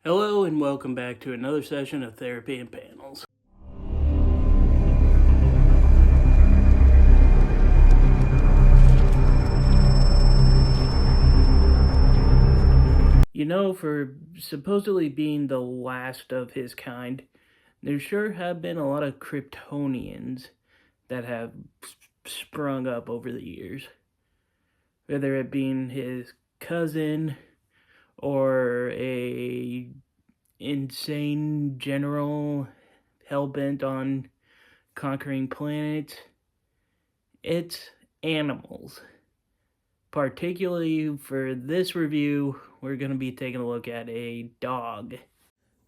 Hello and welcome back to another session of Therapy and Panels. You know, for supposedly being the last of his kind, there sure have been a lot of Kryptonians that have sprung up over the years. Whether it being his cousin or a insane general hell-bent on conquering planets, it's animals. Particularly for this review, we're going to be taking a look at a dog.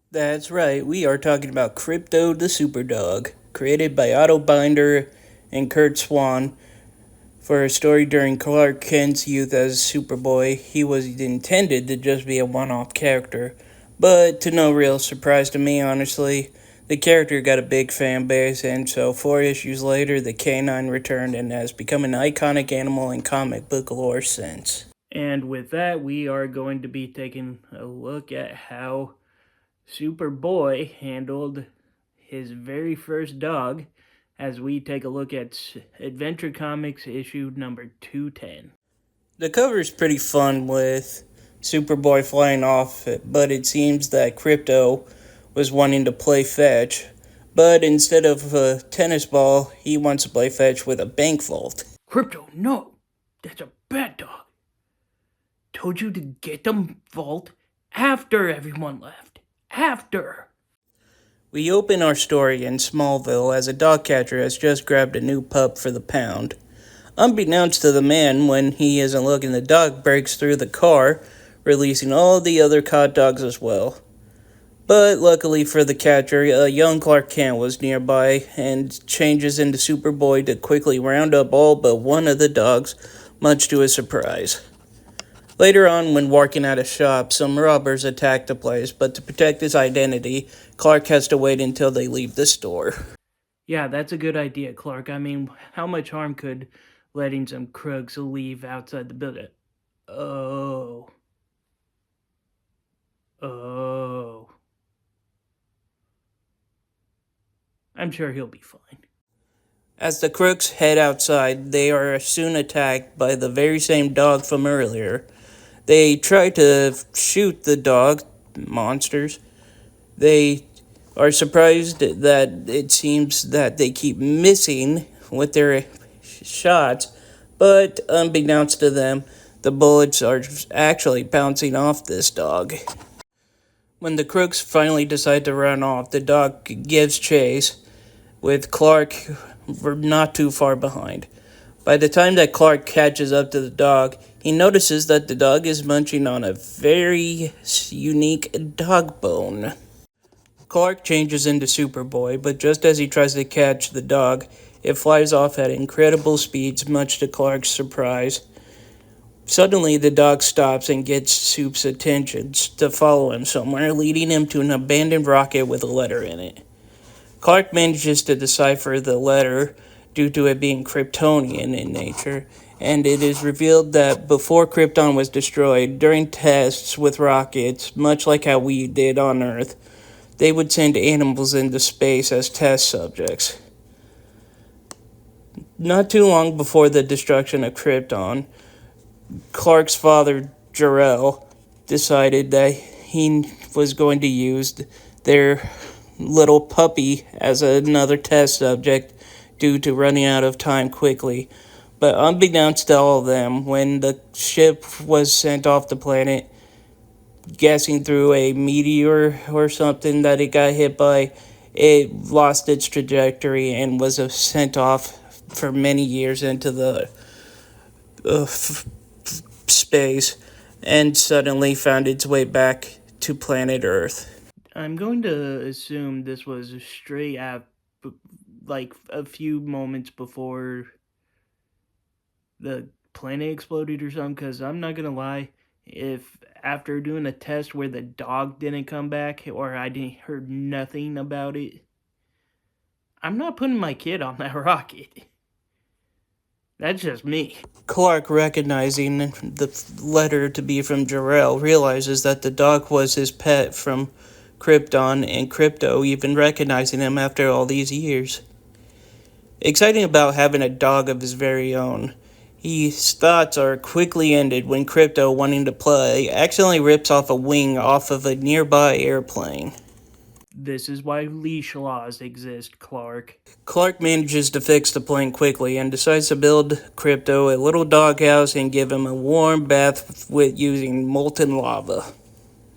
That's right, we are talking about Crypto the Superdog, created by Otto Binder and Kurt Swan. For a story during Clark Kent's youth as Superboy, he was intended to just be a one-off character, but to no real surprise to me, honestly, the character got a big fan base, and so 4 issues later, the canine returned and has become an iconic animal in comic book lore since. And with that, we are going to be taking a look at how Superboy handled his very first dog as we take a look at Adventure Comics issue number 210. The cover is pretty fun with Superboy flying off, but it seems that Crypto was wanting to play fetch, but instead of a tennis ball, he wants to play fetch with a bank vault. Crypto, no! That's a bad dog. Told you to get the vault after everyone left. After! We open our story in Smallville as a dog catcher has just grabbed a new pup for the pound. Unbeknownst to the man, when he isn't looking, the dog breaks through the car, releasing all the other caught dogs as well. But luckily for the catcher, a young Clark Kent was nearby and changes into Superboy to quickly round up all but one of the dogs, much to his surprise. Later on, when working at a shop, some robbers attack the place, but to protect his identity, Clark has to wait until they leave the store. Yeah, that's a good idea, Clark. I mean, how much harm could letting some crooks leave outside the building? Oh. I'm sure he'll be fine. As the crooks head outside, they are soon attacked by the very same dog from earlier. They try to shoot the dog monsters. They are surprised that it seems that they keep missing with their shots, but unbeknownst to them, the bullets are actually bouncing off this dog. When the crooks finally decide to run off, the dog gives chase, with Clark not too far behind. By the time that Clark catches up to the dog, he notices that the dog is munching on a very unique dog bone. Clark changes into Superboy, but just as he tries to catch the dog, it flies off at incredible speeds, much to Clark's surprise. Suddenly, the dog stops and gets Soup's attention to follow him somewhere, leading him to an abandoned rocket with a letter in it. Clark manages to decipher the letter due to it being Kryptonian in nature, and it is revealed that before Krypton was destroyed, during tests with rockets, much like how we did on Earth, they would send animals into space as test subjects. Not too long before the destruction of Krypton, Clark's father, Jor-El, decided that he was going to use their little puppy as another test subject due to running out of time quickly. But unbeknownst to all of them, when the ship was sent off the planet, guessing through a meteor or something that it got hit by, it lost its trajectory and was sent off for many years into the space and suddenly found its way back to planet Earth. I'm going to assume this was straight out, like a few moments before the planet exploded or something, because I'm not going to lie, if after doing a test where the dog didn't come back or I didn't heard nothing about it, I'm not putting my kid on that rocket. That's just me. Clark, recognizing the letter to be from Jor-El, realizes that the dog was his pet from Krypton, and Crypto even recognizing him after all these years. Exciting about having a dog of his very own. His thoughts are quickly ended when Crypto, wanting to play, accidentally rips off a wing off of a nearby airplane. This is why leash laws exist, Clark. Clark manages to fix the plane quickly and decides to build Crypto a little doghouse and give him a warm bath with using molten lava.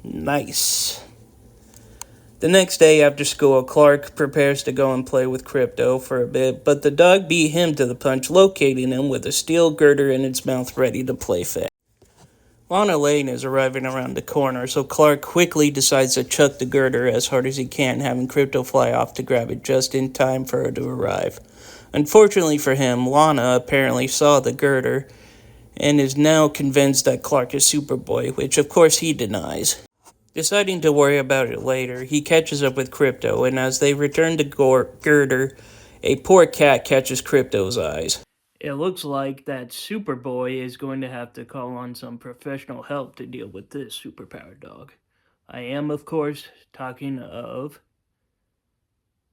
Nice. The next day after school, Clark prepares to go and play with Crypto for a bit, but the dog beat him to the punch, locating him with a steel girder in its mouth ready to play fetch. Lana Lane is arriving around the corner, so Clark quickly decides to chuck the girder as hard as he can, having Crypto fly off to grab it just in time for her to arrive. Unfortunately for him, Lana apparently saw the girder and is now convinced that Clark is Superboy, which of course he denies. Deciding to worry about it later, he catches up with Crypto, and as they return to Girder, a poor cat catches Crypto's eyes. It looks like that Superboy is going to have to call on some professional help to deal with this superpowered dog. I am, of course, talking of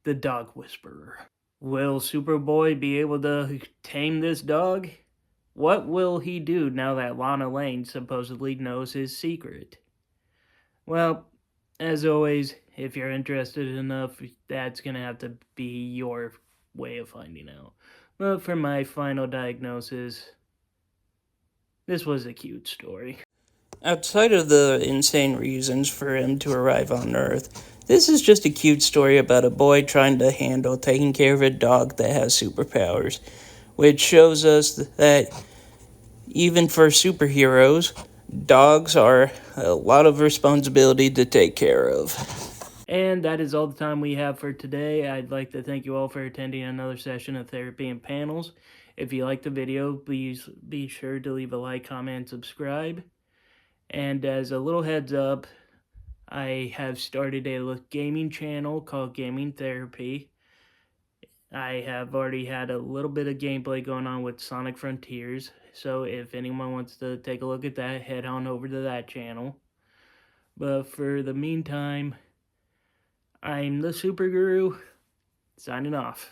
the Dog Whisperer. Will Superboy be able to tame this dog? What will he do now that Lana Lane supposedly knows his secret? Well, as always, if you're interested enough, that's going to have to be your way of finding out. But for my final diagnosis, this was a cute story. Outside of the insane reasons for him to arrive on Earth, this is just a cute story about a boy trying to handle taking care of a dog that has superpowers, which shows us that even for superheroes, dogs are a lot of responsibility to take care of. And that is all the time we have for today. I'd like to thank you all for attending another session of Therapy and Panels. If you liked the video, please be sure to leave a like, comment, and subscribe. And as a little heads up, I have started a gaming channel called Gaming Therapy. I have already had a little bit of gameplay going on with Sonic Frontiers, so if anyone wants to take a look at that, head on over to that channel. But for the meantime, I'm the Super Guru, signing off.